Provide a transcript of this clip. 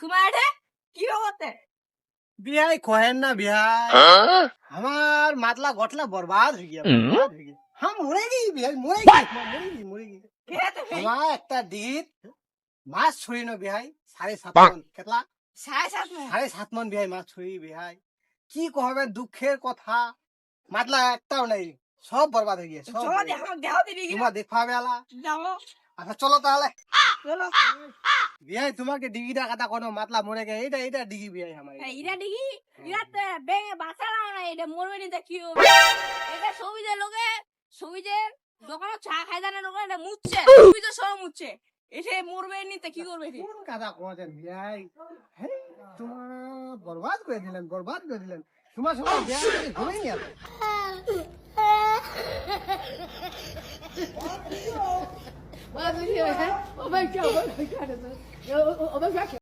তোমারে কি হতে বিহাই কহেন না বিহাই আমার মাতলা গটলা बर्बाद हो गया हम मरेगी बिहाई मरेगी আমার একটা ডিট মাছ ছুরি ন বিহাই 7.5 মন কেতলা 7.5 মন বিহাই মাছ ছুরি বিহাই কি কহবে দুঃখের কথা মাতলা একটাও নাই সব बर्बाद हो गया সব চলো দেখো দেখো দিদি তোমার দেখাবে আলা যাও আচ্ছা চলো তাহলে চলো বিহাই তোমাকে ডিগিটা কথা কোনো মাতলা মরে গে এটা ডিগি বিহাই আমার ইরা দিঘি ইরাতে বেঙে বাঁচা না এটা মরবে নি দেখি এটা সবিজের লোকে সবিজের দোকানে চা খাই জানে লোকে এটা মুচ্ছে সবিজের সব মুচ্ছে এসে মরবে নি তে কি করবে এসে? কোন কথা কোয়াছেন বিহাই তোমার बर्बाद করে দিলেন তোমার সঙ্গে বিহাই ঘুরে নি আর ও বেশি হয়েছে ও বেশি